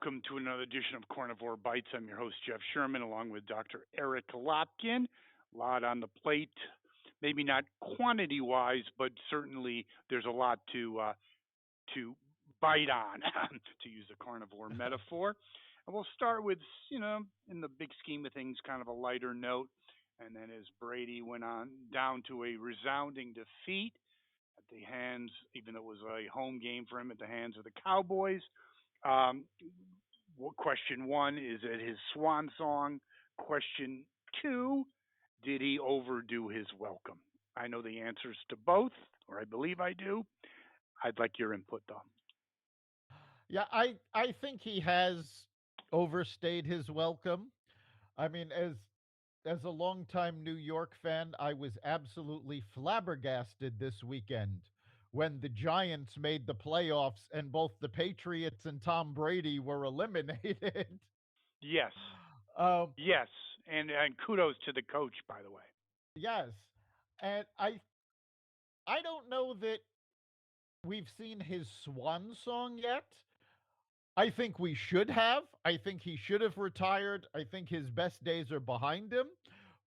welcome to another edition of Carnivore Bites. I'm your host, Jeff Sherman, along with Dr. Eric Lopkin. A lot on the plate, maybe not quantity wise, but certainly there's a lot to bite on, to use a carnivore metaphor. And we'll start with, in the big scheme of things, kind of a lighter note. And then as Brady went on down to a resounding defeat at the hands, even though it was a home game for him, at the hands of the Cowboys. Um, Question one, is it his swan song? Question two, did he overdo his welcome? I know the answers to both, or I believe I do. I'd like your input, though. Yeah, I think he has overstayed his welcome. I mean, as a longtime New York fan, I was absolutely flabbergasted this weekend when the Giants made the playoffs and both the Patriots and Tom Brady were eliminated. Yes, um, yes, and kudos to the coach, by the way. yes, and I don't know that we've seen his swan song yet. I think we should have. I think he should have retired. I think his best days are behind him.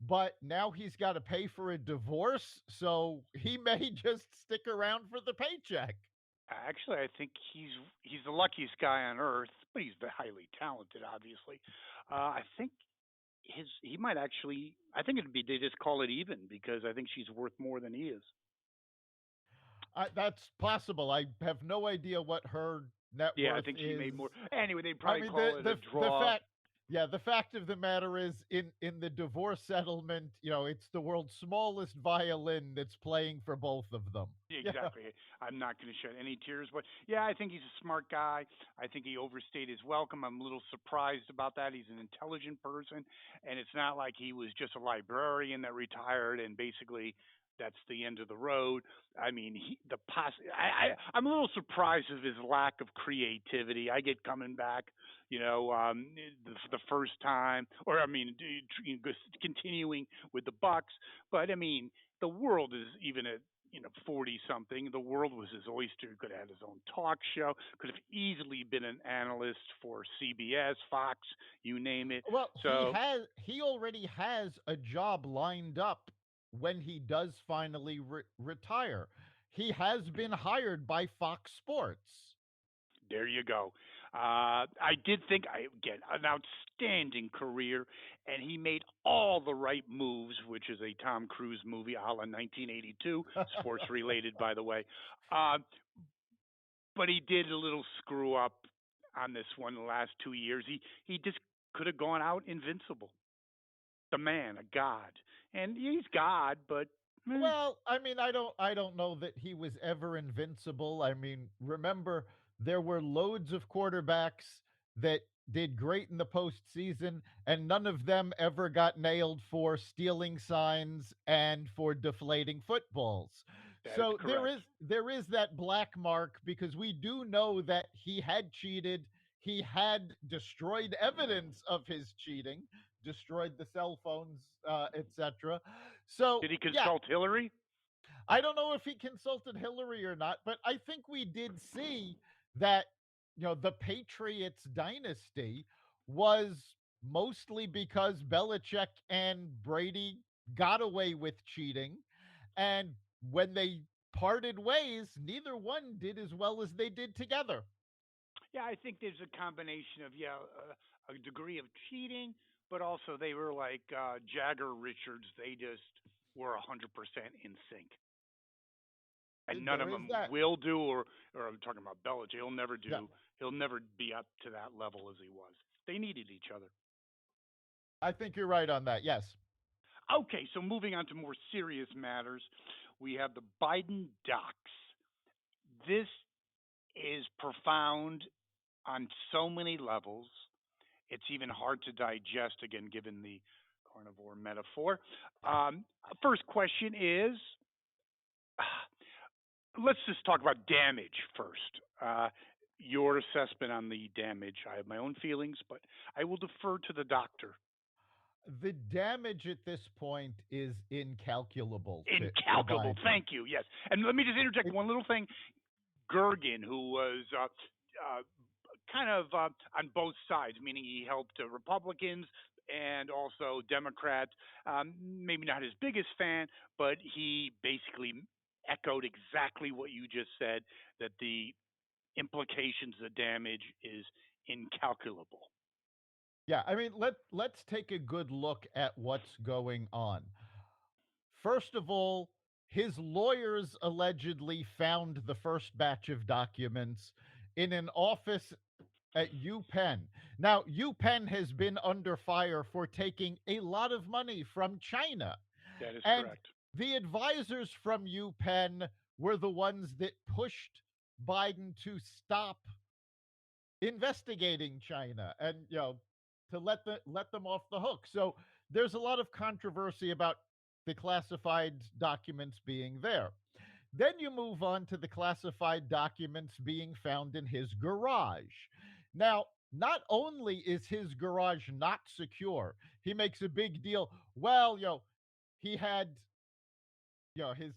But now he's got to pay for a divorce, so he may just stick around for the paycheck. Actually, I think he's the luckiest guy on earth, but he's highly talented, obviously. I think he might actually. I think it'd be they just call it even because I think she's worth more than he is. That's possible. I have no idea what her net Yeah, I worth think he is. made more. Anyway, they'd I probably mean, call it a the draw. fact, yeah, the fact of the matter is, in the divorce settlement, it's the world's smallest violin that's playing for both of them. Yeah. Exactly. I'm not going to shed any tears, but yeah, I think he's a smart guy. I think he overstayed his welcome. I'm a little surprised about that. He's an intelligent person, and it's not like he was just a librarian that retired and basically that's the end of the road. I mean, I'm a little surprised of his lack of creativity. I get coming back, the first time, or I mean, continuing with the Bucks, but I mean, the world is even at 40 something. The world was his oyster. He could have had his own talk show, could have easily been an analyst for CBS, Fox, you name it. Well, So, he already has a job lined up when he does finally retire. He has been hired by Fox Sports. there you go. I did think, again, an outstanding career, and he made all the right moves, which is a Tom Cruise movie a la 1982, sports related, by the way. Uh, but he did a little screw up on this one the last 2 years. He just could have gone out invincible. The man, a god, and he's God, but Well, I mean, I don't know that he was ever invincible. I mean, remember there were loads of quarterbacks that did great in the postseason, and none of them ever got nailed for stealing signs and for deflating footballs. that is So correct. there is that black mark because we do know that he had cheated. He had destroyed evidence of his cheating, destroyed the cell phones, etc. So Did he yeah, consult Hillary? I don't know if he consulted Hillary or not, but I think we did see that the Patriots dynasty was mostly because Belichick and Brady got away with cheating, and when they parted ways, neither one did as well as they did together. Yeah, I think there's a combination of a degree of cheating, but also they were like Jagger Richards. They just were 100% in sync, and none There of is them that. will do. Or I'm talking about Belichick. He'll never Yeah, do. He'll never be up to that level as he was. They needed each other. I think you're right on that. Yes. Okay, so moving on to more serious matters, we have the Biden docs. This is profound on so many levels. It's even hard to digest, again, given the carnivore metaphor. Um, First question is let's just talk about damage first. Your assessment on the damage. I have my own feelings, but I will defer to the doctor. The damage at this point is incalculable to Incalculable. Biden. Thank you. Yes. And let me just interject It, one little thing. Gergen, who was kind of on both sides, meaning he helped Republicans and also Democrats. Maybe not his biggest fan, but he basically echoed exactly what you just said, that the implications, the damage is incalculable. Yeah, I mean, let's take a good look at what's going on. First of all, his lawyers allegedly found the first batch of documents in an office at UPenn. Now, UPenn has been under fire for taking a lot of money from China. That is And correct. the advisors from UPenn were the ones that pushed Biden to stop investigating China and to let them off the hook. So there's a lot of controversy about the classified documents being there. Then you move on to the classified documents being found in his garage. Now, not only is his garage not secure, he makes a big deal. Well, he had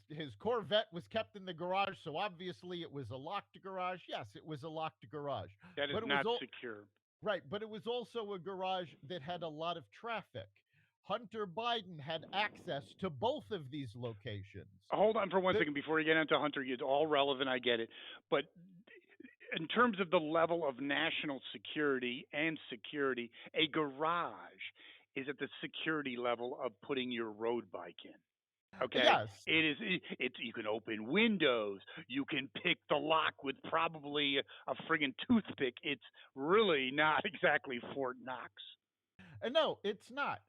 his Corvette was kept in the garage, so obviously it was a locked garage. Yes, it was a locked garage, That is but it was not all secure. right. But it was also a garage that had a lot of traffic. Hunter Biden had access to both of these locations. Hold on for one The, second before you get into Hunter. It's all relevant. I get it, but in terms of the level of national security and security, a garage is at the security level of putting your road bike in. Okay, yes, it's you can open windows, you can pick the lock with probably a friggin' toothpick. It's really not exactly Fort Knox. no, it's not.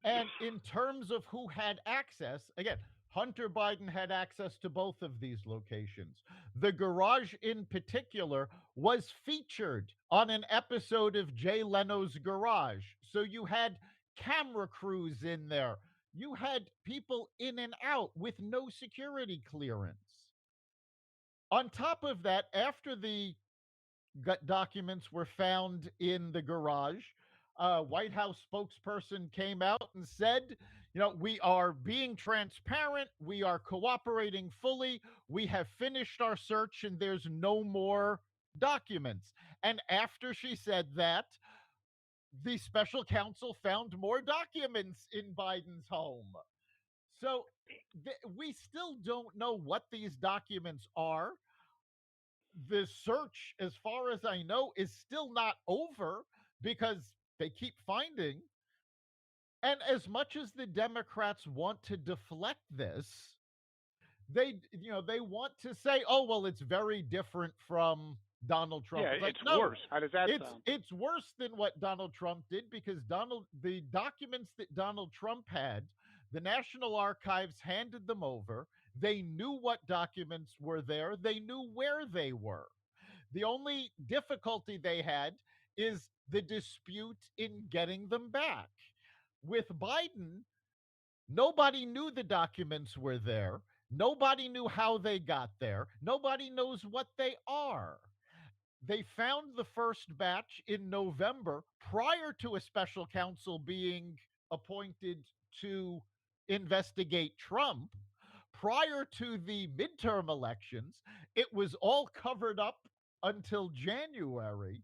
And in terms of who had access, again, Hunter Biden had access to both of these locations. The garage, in particular, was featured on an episode of Jay Leno's Garage. So you had camera crews in there, you had people in and out with no security clearance. On top of that, after the documents were found in the garage, White House spokesperson came out and said, we are being transparent. We are cooperating fully. We have finished our search and there's no more documents. And after she said that, the special counsel found more documents in Biden's home. So we still don't know what these documents are. The search, as far as I know, is still not over because they keep finding. And as much as the Democrats want to deflect this, they want to say, "Oh, well, it's very different from Donald Trump." Yeah, It's like, it's no, worse. How does that it's sound? it's worse than what Donald Trump did because the documents that Donald Trump had, the National Archives handed them over. They knew what documents were there. They knew where they were. The only difficulty they had is the dispute in getting them back. With Biden, nobody knew the documents were there. Nobody knew how they got there. Nobody knows what they are. They found the first batch in November prior to a special counsel being appointed to investigate Trump. Prior to the midterm elections, it was all covered up until January.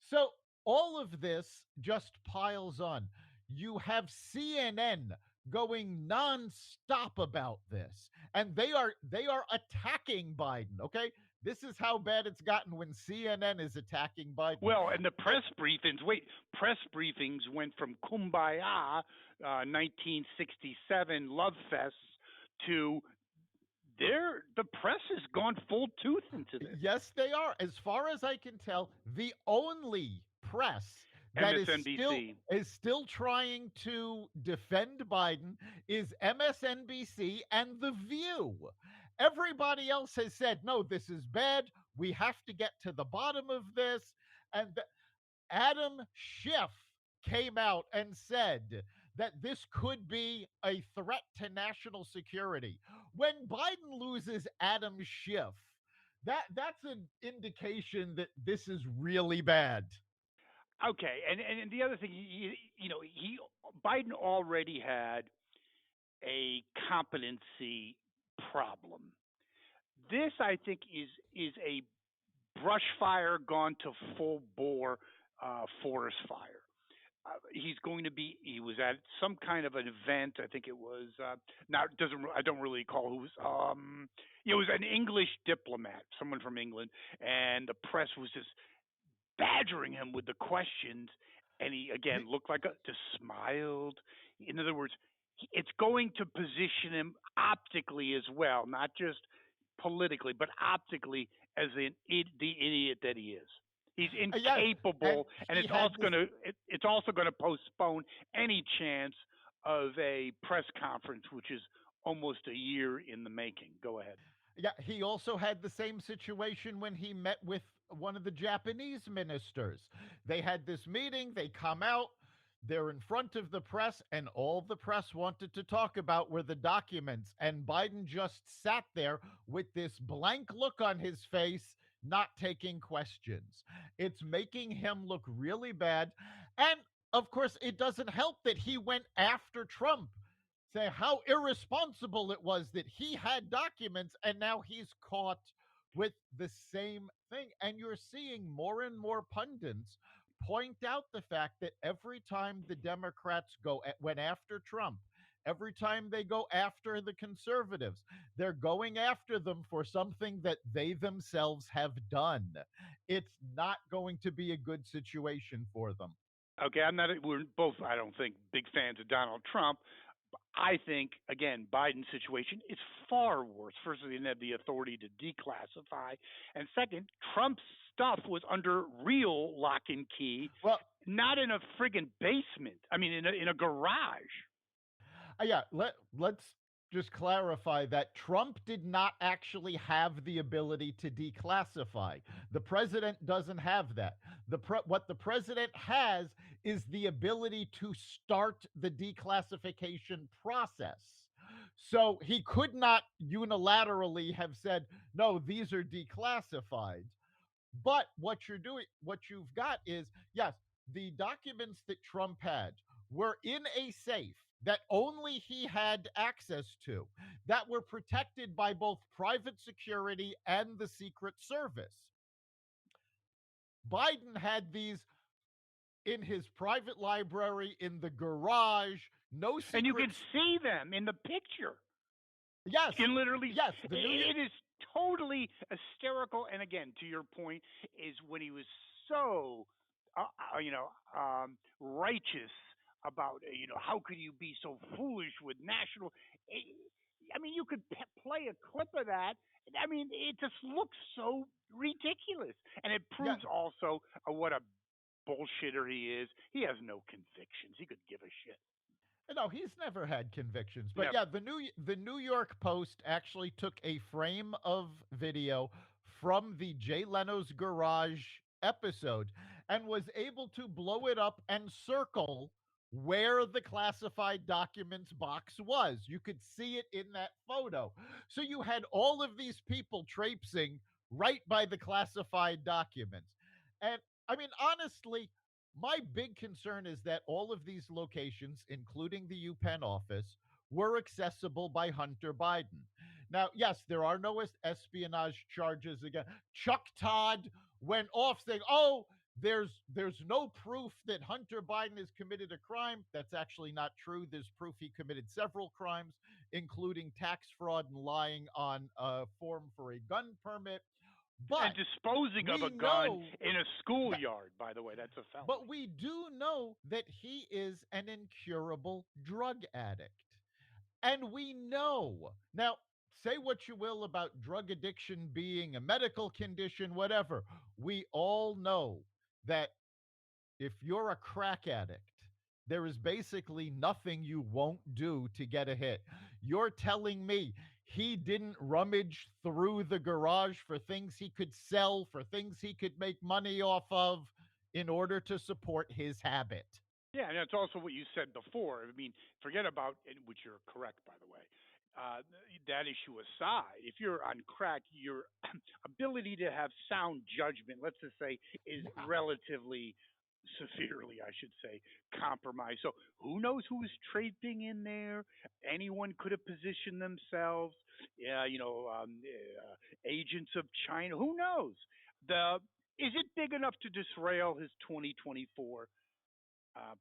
So all of this just piles on. You have CNN going nonstop about this, and they are attacking Biden. Okay, this is how bad it's gotten when CNN is attacking Biden. Well, and the They, press briefings. Wait, press briefings went from Kumbaya, 1967 love fests to the press has gone full tooth into this. yes, they are. As far as I can tell, the only press that MSNBC. is still trying to defend Biden is MSNBC and The View. Everybody else has said, no, this is bad. We have to get to the bottom of this. And Adam Schiff came out and said that this could be a threat to national security. When Biden loses Adam Schiff, that's an indication that this is really bad. Okay, and the other thing, he Biden already had a competency problem. This, I think, is a brush fire gone to full bore forest fire. He's going to be. He was at some kind of an event. I think it was not. Doesn't. I don't really recall who was. It was an English diplomat, someone from England, and the press was just badgering him with the questions, and he again looked like just smiled. In other words, it's going to position him optically as well, not just politically, but optically as the idiot that he is. He's Yes, and incapable, and he had this. it's also going to postpone any chance of a press conference, which is almost a year in the making. Go ahead. Yeah, he also had the same situation when he met with one of the Japanese ministers. They had this meeting, they come out, they're in front of the press, and all the press wanted to talk about were the documents. And Biden just sat there with this blank look on his face, not taking questions. It's making him look really bad. And of course, it doesn't help that he went after Trump, say how irresponsible it was that he had documents and now he's caught with the same thing. And you're seeing more and more pundits point out the fact that every time the Democrats went after Trump, every time they go after the conservatives, they're going after them for something that they themselves have done. It's not going to be a good situation for them. Okay, I'm not. We're both. I don't think big fans of Donald Trump. I think again, Biden's situation is far worse. First, he didn't have the authority to declassify, and second, Trump's stuff was under real lock and key, Well, not in a friggin' basement. I mean, in a garage. yeah, let's just clarify that Trump did not actually have the ability to declassify. The president doesn't have that. What the president has is the ability to start the declassification process. So he could not unilaterally have said, no, these are declassified. But what you've got is, yes, the documents that Trump had were in a safe that only he had access to, that were protected by both private security and the Secret Service. Biden had these in his private library, in the garage, no And you can secrets. see them in the picture. Yes, You can literally, yes, the New York. it is totally hysterical. And again, to your point, is when he was so, righteous about, how could you be so foolish with national? I mean, you could play a clip of that. I mean, it just looks so ridiculous, and it Yeah, proves also what a bullshitter he is. He has no convictions. He could give a shit. no, he's never had convictions. But Never. yeah, the New York Post actually took a frame of video from the Jay Leno's Garage episode and was able to blow it up and circle where the classified documents box was. You could see it in that photo. So you had all of these people traipsing right by the classified documents. And I mean, honestly, my big concern is that all of these locations, including the UPenn office, were accessible by Hunter Biden. Now, yes, there are no espionage charges again. Chuck Todd went off saying, "Oh, there's no proof that Hunter Biden has committed a crime." That's actually not true. There's proof he committed several crimes, including tax fraud and lying on a form for a gun permit. And But disposing of we a gun know in a that schoolyard, by the way, that's a but felony. we do know that he is an incurable drug addict. And we know. Now, say what you will about drug addiction being a medical condition, whatever. We all know that if you're a crack addict, there is basically nothing you won't do to get a hit. You're telling me he didn't rummage through the garage for things he could sell, for things he could make money off of in order to support his habit. Yeah, and that's also what you said before. I mean, forget about, which you're correct, by the way. Uh, that issue aside, if you're on crack, your ability to have sound judgment, let's just say, is Yeah. relatively severely, I should say, compromised. So who knows who is traipsing in there? Anyone could have positioned themselves. Yeah, agents of China. Who knows? The is it big enough to disrail his 2024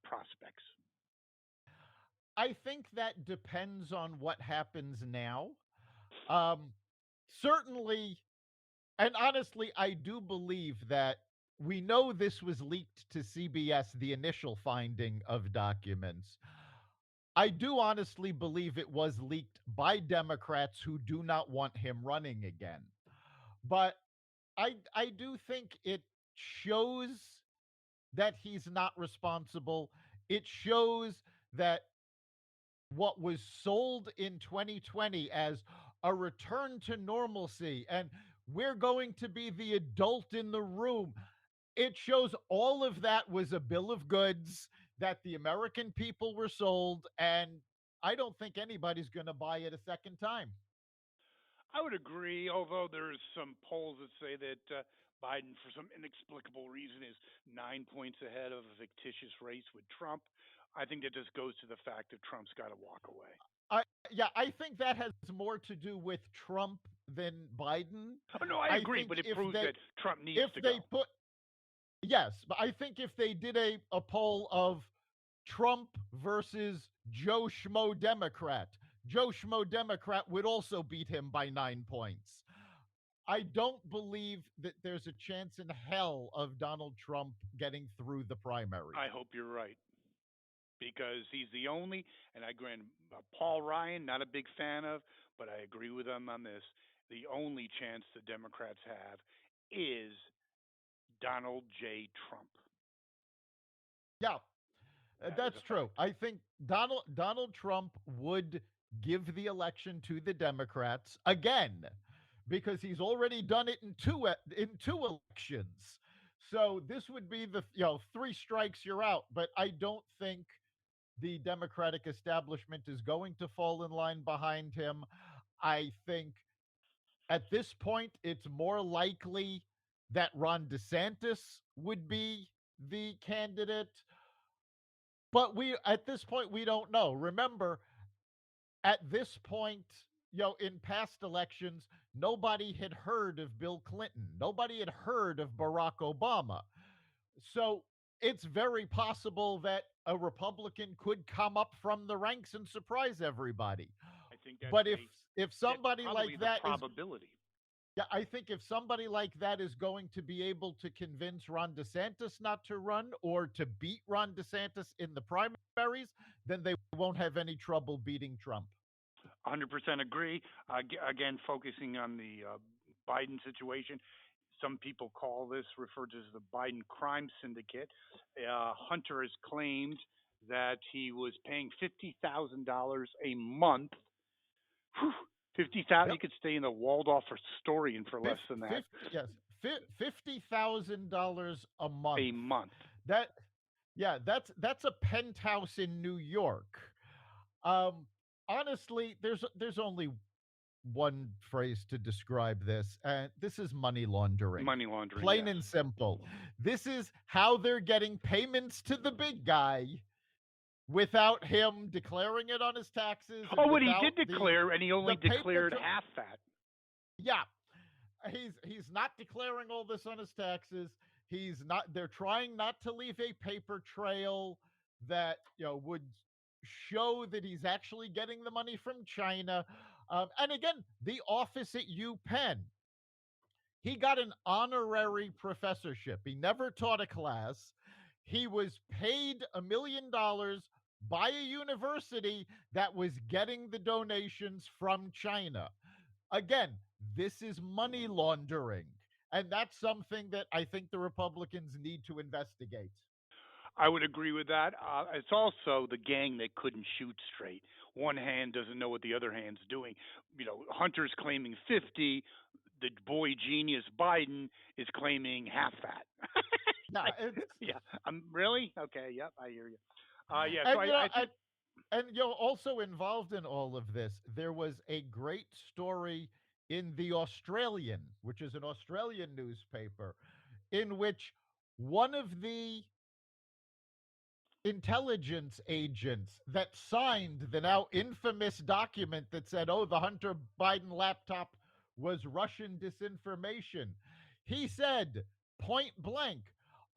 prospects? I think that depends on what happens now. Um, Certainly, and honestly, I do believe that we know this was leaked to CBS, the initial finding of documents. I do honestly believe it was leaked by Democrats who do not want him running again. But I do think it shows that he's not responsible. It shows that what was sold in 2020 as a return to normalcy and we're going to be the adult in the room, it shows all of that was a bill of goods that the American people were sold, and I don't think anybody's going to buy it a second time. I would agree, although there's some polls that say that Biden, for some inexplicable reason, is 9 points ahead of a fictitious race with Trump. I think that just goes to the fact that Trump's got to walk away. I Yeah, I think that has more to do with Trump than Biden. Oh, no, I I agree, think but it proves that Trump needs if to they go. put yes, but I think if they did a poll of Trump versus Joe Schmo Democrat, Joe Schmo Democrat would also beat him by 9 points. I don't believe that there's a chance in hell of Donald Trump getting through the primaries. I hope you're right because he's the only, and I grant Paul Ryan, not a big fan of, but I agree with him on this. The only chance the Democrats have is Donald J. Trump. Yeah, That is that's a true. fact. I think Donald Trump would give the election to the Democrats again because he's already done it in two elections. So this would be the three strikes you're out. But I don't think the Democratic establishment is going to fall in line behind him. I think at this point it's more likely that Ron DeSantis would be the candidate, but we at this point we don't know. Remember, at this point, in past elections, nobody had heard of Bill Clinton. Nobody had heard of Barack Obama. So it's very possible that a Republican could come up from the ranks and surprise everybody. I think that's But a if that's somebody like probably the that is probability. yeah, I think if somebody like that is going to be able to convince Ron DeSantis not to run or to beat Ron DeSantis in the primaries, then they won't have any trouble beating Trump. 100% agree. Again, focusing on the Biden situation, some people call this referred to as the Biden crime syndicate. Hunter has claimed that he was paying $50,000 a month. Whew, 50,000. You Yep. could stay in the Waldorf Astoria for less than that 50, yes, $50,000 a month. a month. That yeah, that's a penthouse in New York. Um, Honestly, there's only one phrase to describe this, and this is money laundering. Money laundering, Plain yes. and simple. This is how they're getting payments to the big guy without him declaring it on his taxes and Oh, what he without did declare, and he the only paper declared tra- half that. yeah, he's not declaring all this on his taxes. He's not They're trying not to leave a paper trail that would show that he's actually getting the money from China. And again, the office at UPenn, he got an honorary professorship. He never taught a class. He was paid $1 million by a university that was getting the donations from China. Again, this is money laundering. And that's something that I think the Republicans need to investigate. I would agree with that. It's also the gang that couldn't shoot straight. One hand doesn't know what the other hand's doing. Hunter's claiming 50. The boy genius Biden is claiming half that. Yeah, it's Yeah. Really? Okay. Yep. I hear you. Yeah. So and I think also involved in all of this, there was a great story in the Australian, which is an Australian newspaper, in which one of the intelligence agents that signed the now infamous document that said, oh, the Hunter Biden laptop was Russian disinformation. He said point blank,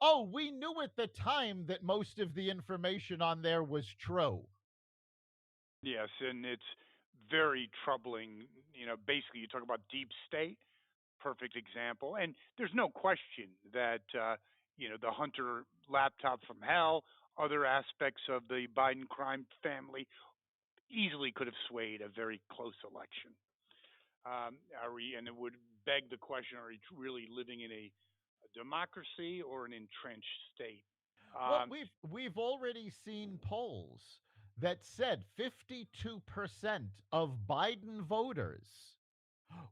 "Oh, we knew at the time that most of the information on there was true." Yes, and it's very troubling. Basically, you talk about deep state, perfect example. And there's no question that, the Hunter laptop from hell, other aspects of the Biden crime family easily could have swayed a very close election. And it would beg the question: are we really living in a democracy or an entrenched state? Well, Um, we've already seen polls that said 52% of Biden voters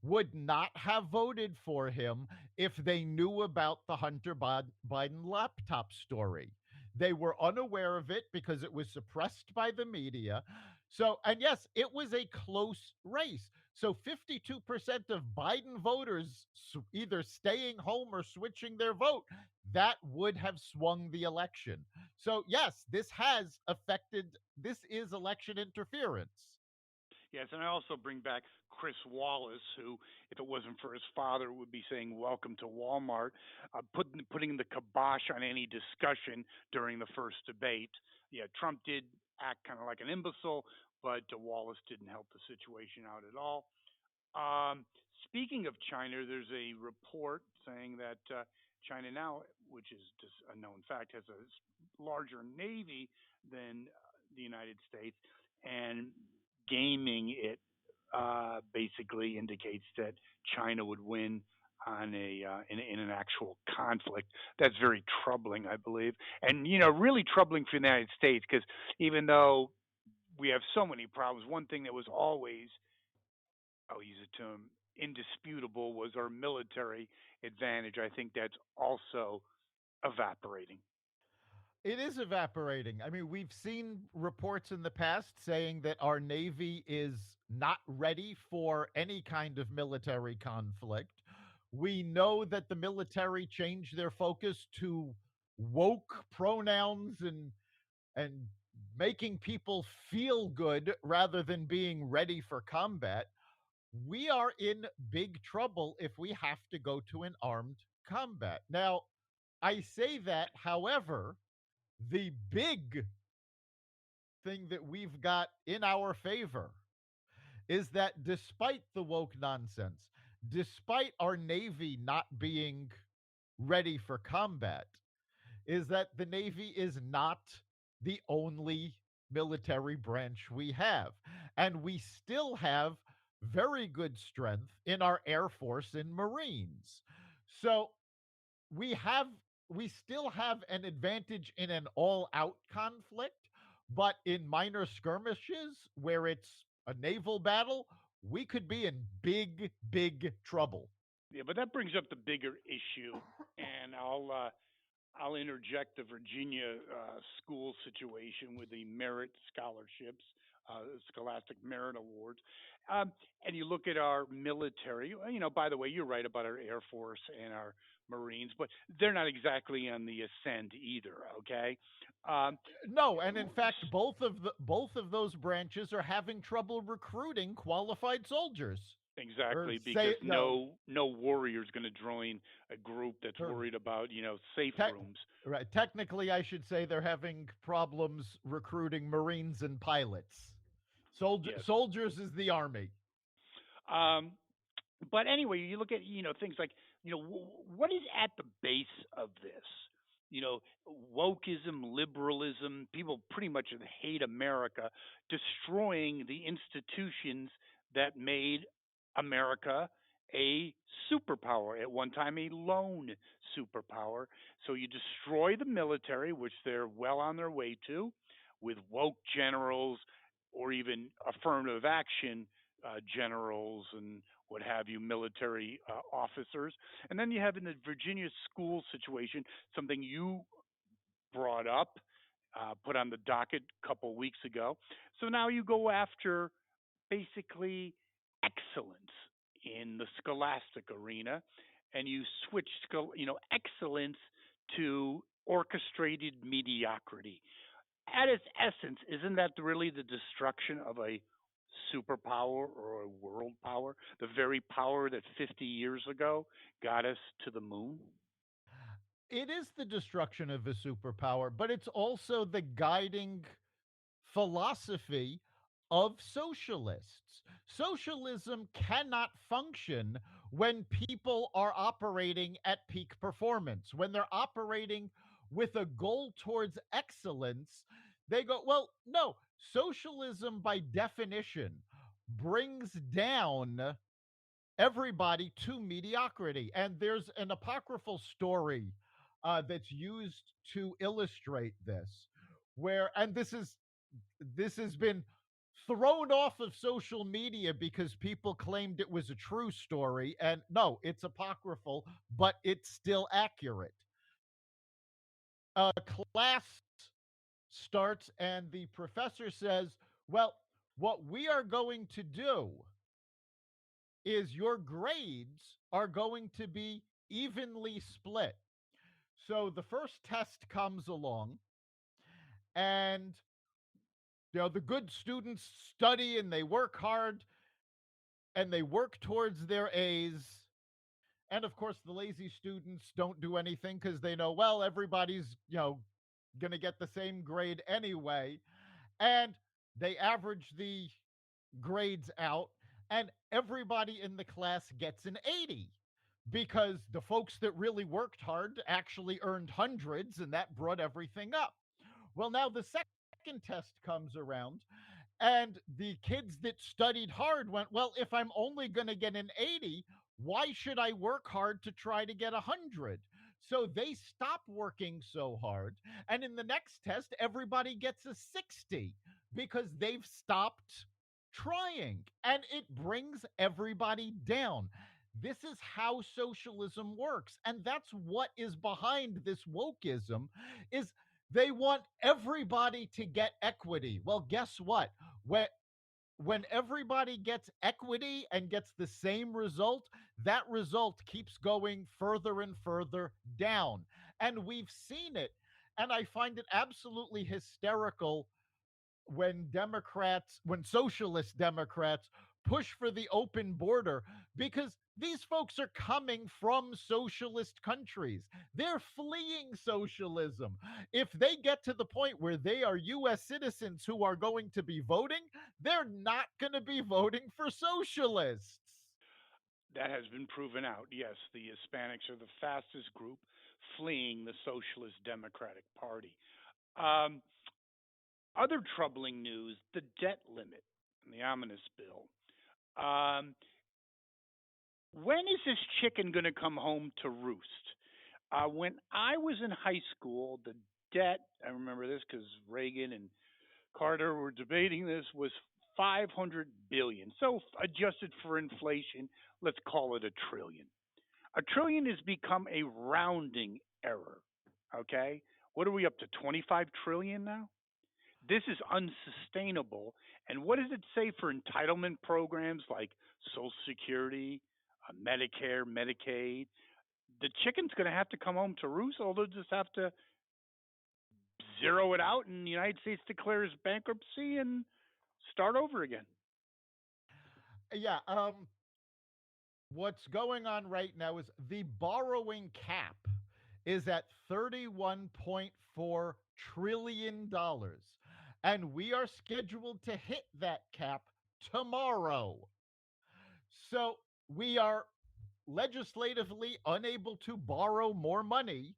would not have voted for him if they knew about the Hunter Biden laptop story. They were unaware of it because it was suppressed by the media. So, and yes, it was a close race. So, 52% of Biden voters either staying home or switching their vote, that would have swung the election. So, yes, this is election interference. Yes, and I also bring back Chris Wallace, who, if it wasn't for his father, would be saying "Welcome to Walmart," putting the kibosh on any discussion during the first debate. Yeah, Trump did act kind of like an imbecile, but Wallace didn't help the situation out at all. Um, Speaking of China, there's a report saying that China now, which is just a known fact, has a larger navy than the United States, and gaming it basically indicates that China would win on in an actual conflict. That's very troubling, I believe, and really troubling for the United States because even though we have so many problems, one thing that was always, I'll use a term, indisputable was our military advantage. I think that's also evaporating. It is evaporating. I mean, we've seen reports in the past saying that our Navy is not ready for any kind of military conflict. We know that the military changed their focus to woke pronouns and making people feel good rather than being ready for combat. We are in big trouble if we have to go to an armed combat. Now, I say that, however, the big thing that we've got in our favor is that despite the woke nonsense, despite our Navy not being ready for combat, is that the Navy is not the only military branch we have. And we still have very good strength in our Air Force and Marines. So we have we still have an advantage in an all-out conflict, but in minor skirmishes where it's a naval battle, we could be in big trouble. Yeah, but that brings up the bigger issue, and I'll interject the Virginia school situation with the merit scholarships, Scholastic Merit Awards. And you look at our military. By the way, you're right about our Air Force and our Marines, but they're not exactly on the ascent either. Okay. Um, No, and in fact both of those branches are having trouble recruiting qualified soldiers. Or exactly, because say no, no warrior is going to join a group that's or worried about safe Tech rooms. right. Technically, I should say they're having problems recruiting Marines and pilots. Yes. Soldiers is the army. Um, but anyway, you look at things like what is at the base of this? You know, Wokeism, liberalism, people pretty much hate America, destroying the institutions that made America a superpower at one time, a lone superpower. So you destroy the military, which they're well on their way to, with woke generals or even affirmative action generals and what have you, military officers. And then you have in the Virginia school situation something you brought up, put on the docket a couple weeks ago. So now you go after basically excellence in the scholastic arena, and you switch, excellence to orchestrated mediocrity. At its essence, isn't that really the destruction of a superpower or a world power, the very power that 50 years ago got us to the moon? It is the destruction of a superpower, but it's also the guiding philosophy of socialists. Socialism cannot function when people are operating at peak performance. When they're operating with a goal towards excellence, they go, well, no, socialism by definition brings down everybody to mediocrity. And there's an apocryphal story that's used to illustrate this, where, and this has been thrown off of social media because people claimed it was a true story. And no, it's apocryphal, but it's still accurate. A class starts, and the professor says, well, what we are going to do is your grades are going to be evenly split. So the first test comes along, and the good students study and they work hard and they work towards their A's. And of course, the lazy students don't do anything because they know, well, everybody's, going to get the same grade anyway. And they average the grades out, and everybody in the class gets an 80 because the folks that really worked hard actually earned hundreds, and that brought everything up. Well, now the second test comes around, and the kids that studied hard went, well, if I'm only going to get an 80, why should I work hard to try to get 100? So they stop working so hard. And in the next test, everybody gets a 60 because they've stopped trying. And it brings everybody down. This is how socialism works. And that's what is behind this wokeism is they want everybody to get equity. Well, guess what? When when everybody gets equity and gets the same result, that result keeps going further and further down. And we've seen it. And I find it absolutely hysterical when socialist Democrats push for the open border because these folks are coming from socialist countries. They're fleeing socialism. If they get to the point where they are US citizens who are going to be voting, they're not going to be voting for socialists. That has been proven out. Yes, the Hispanics are the fastest group fleeing the Socialist Democratic Party. Um, Other troubling news, the debt limit, the ominous bill. Um, when is this chicken going to come home to roost? When I was in high school, the debt, I remember this because Reagan and Carter were debating this, was 500 billion. So adjusted for inflation, let's call it a trillion. A trillion has become a rounding error. Okay? What are we up to? 25 trillion now? This is unsustainable. And what does it say for entitlement programs like Social Security, Medicare, Medicaid? The chicken's going to have to come home to roost, or they'll just have to zero it out and the United States declares bankruptcy and start over again. Yeah, what's going on right now is the borrowing cap is at $31.4 trillion. And we are scheduled to hit that cap tomorrow. So we are legislatively unable to borrow more money.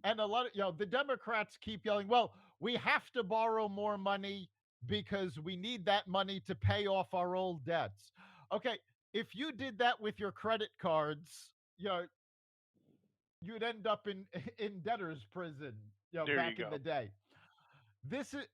And a lot of, the Democrats keep yelling, well, we have to borrow more money because we need that money to pay off our old debts. Okay, if you did that with your credit cards, you'd end up in in debtor's prison, There you back in go. the day. This is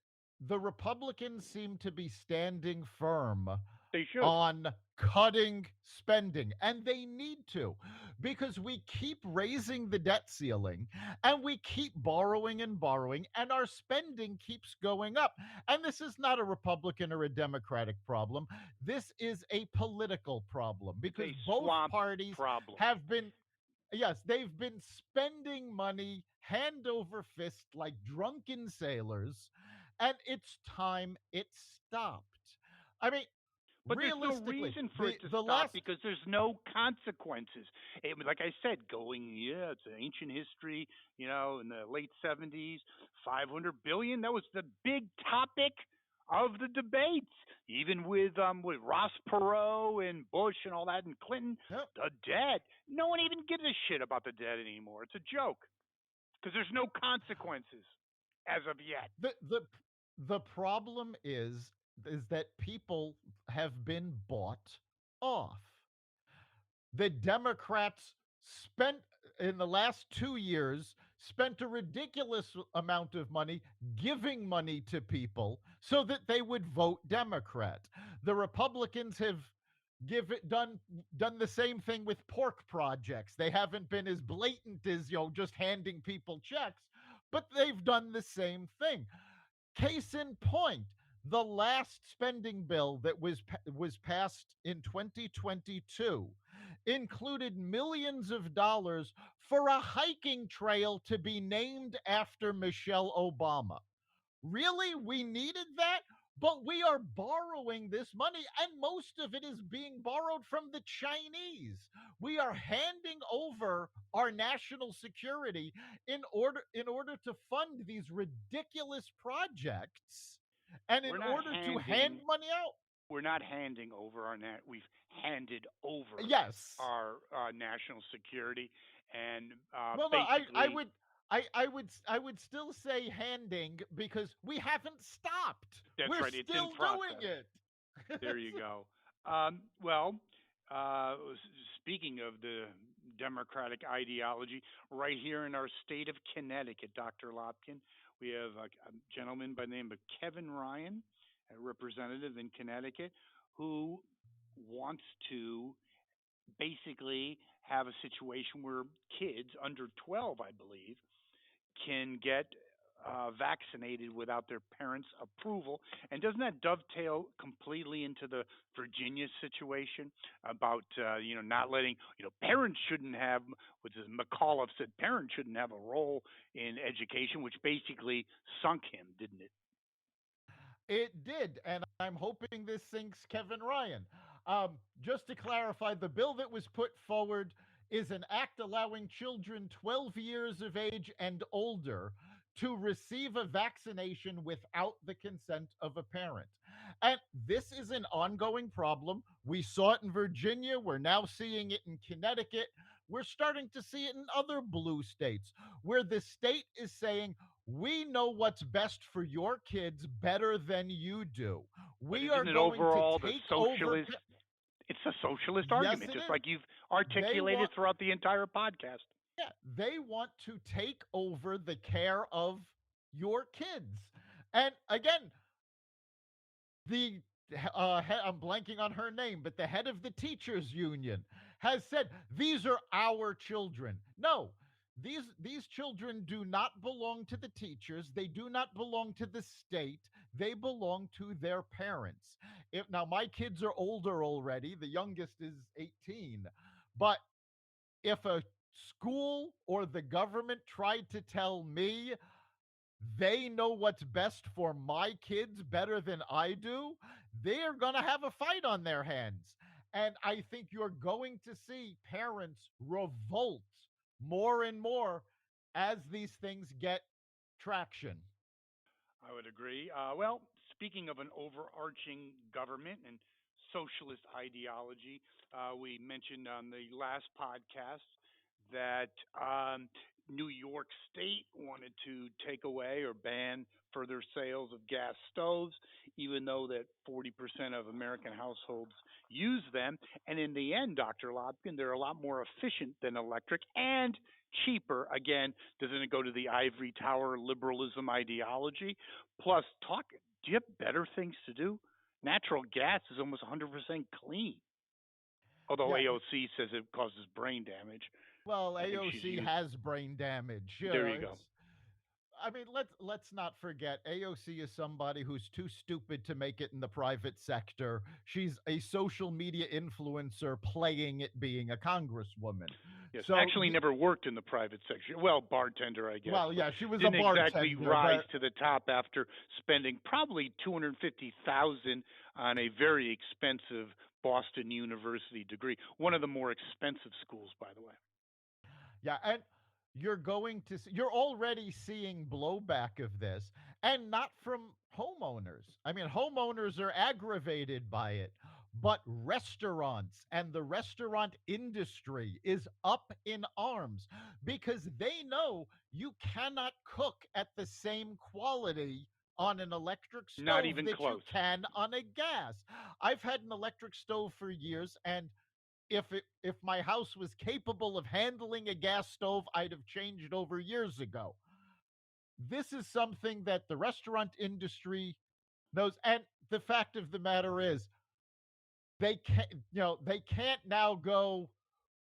The Republicans seem to be standing firm They should. on cutting spending, and they need to, because we keep raising the debt ceiling and we keep borrowing and borrowing, and our spending keeps going up. And this is not a Republican or a Democratic problem. This is a political problem It's because a both swamp parties problem. have been, yes, they've been spending money hand over fist like drunken sailors, and it's time it stopped. I mean, But there's no realistically, reason for the it to the stop last because there's no consequences. Like I said, yeah, it's an ancient history. In the late '70s, 500 billion. That was the big topic of the debates. Even with Ross Perot and Bush and all that and Clinton, yep, the debt. No one even gives a shit about the debt anymore. It's a joke because there's no consequences as of yet. the the the problem is that people have been bought off. The Democrats spent in the last 2 years spent a ridiculous amount of money giving money to people so that they would vote Democrat. The Republicans have give it done the same thing with pork projects. They haven't been as blatant as just handing people checks, but they've done the same thing. Case in point, the last spending bill that was passed in 2022 included millions of dollars for a hiking trail to be named after Michelle Obama. Really? We needed that? But we are borrowing this money, and most of it is being borrowed from the Chinese. We are handing over our national security in order to fund these ridiculous projects and in We're not order to hand handing money out. we're not handing over our net. We've handed over Yes. our national security, and Well, no, I basically, would I would still say handing because we haven't stopped. that's We're right. It's in still doing process. it. There you go. Well, speaking of the Democratic ideology, right here in our state of Connecticut, Dr. Lopkin, we have a gentleman by the name of Kevin Ryan, a representative in Connecticut, who wants to basically have a situation where kids under 12, I believe, can get vaccinated without their parents' approval. And doesn't that dovetail completely into the Virginia situation about not letting parents shouldn't have, what is McAuliffe said, parents shouldn't have a role in education, which basically sunk him, didn't it? It did, and I'm hoping this sinks Kevin Ryan. Just to clarify, the bill that was put forward is an act allowing children 12 years of age and older to receive a vaccination without the consent of a parent. And this is an ongoing problem. We saw it in Virginia. We're now seeing it in Connecticut. We're starting to see it in other blue states where the state is saying, we know what's best for your kids better than you do. But We are isn't it going to overall the take over. socialist? It's a socialist Yes, argument, it just is. like you've They articulated want, throughout the entire podcast. yeah, they want to take over the care of your kids. And again, the I'm blanking on her name, but the head of the teachers union has said these are our children. No, these children do not belong to the teachers. They do not belong to the state. They belong to their parents. If now my kids are older already, the youngest is 18, but if a school or the government tried to tell me they know what's best for my kids better than I do, they're going to have a fight on their hands. And I think you're going to see parents revolt more and more as these things get traction. I would agree. Well, speaking of an overarching government and socialist ideology, we mentioned on the last podcast that New York State wanted to take away or ban further sales of gas stoves, even though that 40% of American households use them. And in the end, Dr. Lobkin, they're a lot more efficient than electric and cheaper. Again, doesn't it go to the ivory tower liberalism ideology? Plus, do you have better things to do? Natural gas is almost 100% clean, although Yeah, AOC says it causes brain damage. well, I think she's AOC used. has brain damage. There you go. It's I mean, let's not forget AOC is somebody who's too stupid to make it in the private sector. She's a social media influencer playing it being a congresswoman. Yes, So, actually never worked in the private sector. Well, bartender, I guess, well, but yeah, she was a didn't exactly bartender, rise but to the top after spending probably 250,000 on a very expensive Boston University degree, one of the more expensive schools, by the way. yeah, and you're already seeing blowback of this, and not from homeowners. I mean, homeowners are aggravated by it, but restaurants and the restaurant industry is up in arms because they know you cannot cook at the same quality on an electric Not stove even that you close. can on a gas. I've had an electric stove for years, and if my house was capable of handling a gas stove, I'd have changed over years ago. This is something that the restaurant industry knows, and the fact of the matter is, they can't now go,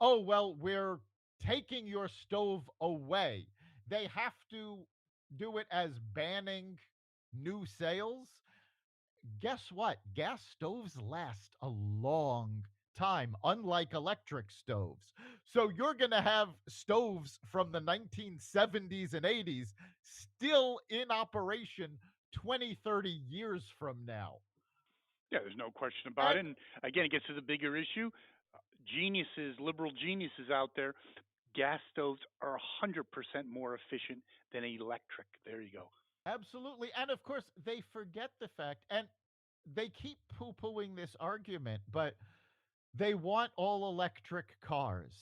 oh well, we're taking your stove away. They have to do it as banning new sales. Guess what? Gas stoves last a long time, unlike electric stoves. So you're going to have stoves from the 1970s and 80s still in operation 20, 30 years from now. Yeah, there's no question about And it. And again, it gets to the bigger issue. Geniuses, liberal geniuses out there, gas stoves are 100% more efficient than electric. There you go. absolutely. And of course, they forget the fact, and they keep poo pooing this argument, but they want all electric cars.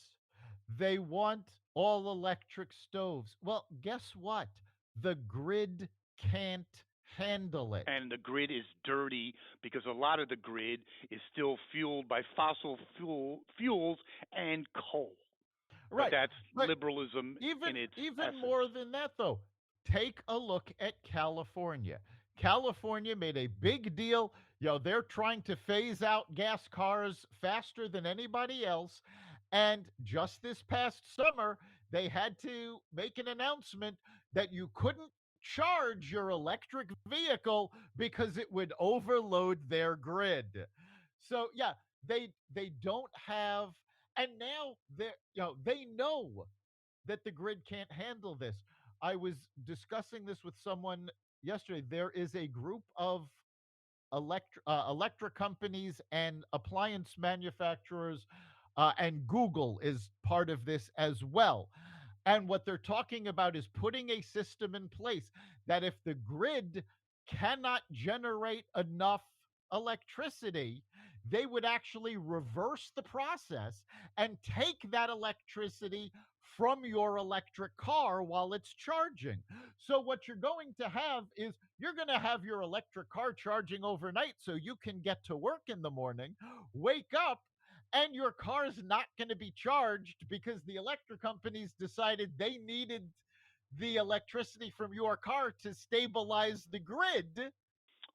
They want all electric stoves. Well, guess what? The grid can't handle it. And the grid is dirty because a lot of the grid is still fueled by fuels and coal. But Right. that's But liberalism even in its even essence. more than that though, take a look at California. California made a big deal. They're trying to phase out gas cars faster than anybody else. And just this past summer, they had to make an announcement that you couldn't charge your electric vehicle because it would overload their grid. So yeah, they don't have, and now they know that the grid can't handle this. I was discussing this with someone yesterday. There is a group of electric companies and appliance manufacturers, and Google is part of this as well. And what they're talking about is putting a system in place that if the grid cannot generate enough electricity, they would actually reverse the process and take that electricity from your electric car while it's charging. So, what you're going to have is you're going to have your electric car charging overnight so you can get to work in the morning, wake up, and your car's not going to be charged because the electric companies decided they needed the electricity from your car to stabilize the grid,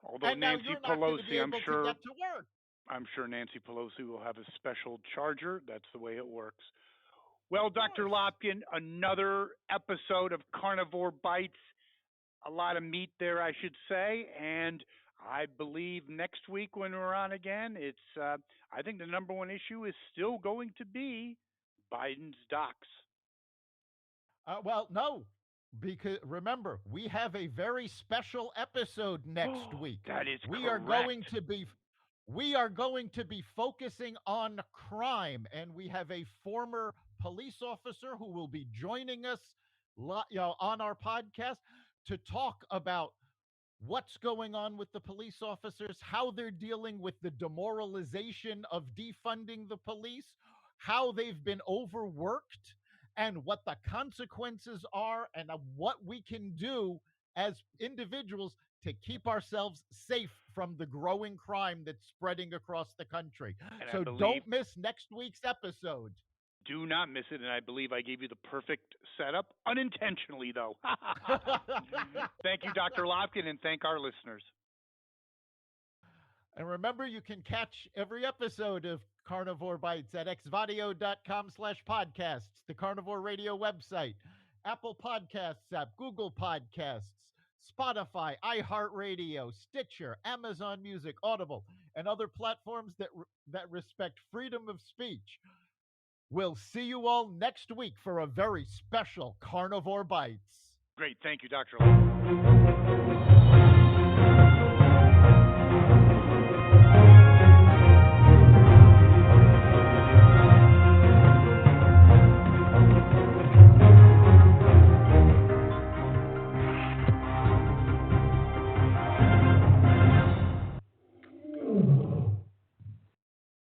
Although and now Nancy you're not going to be Pelosi, able to get to work. I'm sure Nancy Pelosi will have a special charger. That's the way it works. Well, Of Dr. course. Lopkin, another episode of Carnivore Bites. A lot of meat there, I should say. And I believe next week when we're on again, I think the number one issue is still going to be Biden's docs. Well, no, because remember, we have a very special episode next week. That is We are going correct. to be we are going to be focusing on crime, and we have a former police officer who will be joining us on our podcast to talk about what's going on with the police officers, how they're dealing with the demoralization of defunding the police, how they've been overworked, and what the consequences are, and what we can do as individuals to keep ourselves safe from the growing crime that's spreading across the country. And I So believe don't miss next week's episode. do not miss it. And I believe I gave you the perfect setup, unintentionally, though. Thank you, Dr. Lopkin, and thank our listeners. And remember, you can catch every episode of Carnivore Bites at xvadio.com/podcasts, the Carnivore Radio website, Apple Podcasts app, Google Podcasts, Spotify, iHeartRadio, Stitcher, Amazon Music, Audible, and other platforms that respect freedom of speech. We'll see you all next week for a very special Carnivore Bites. Great. Thank you, Dr. Locke.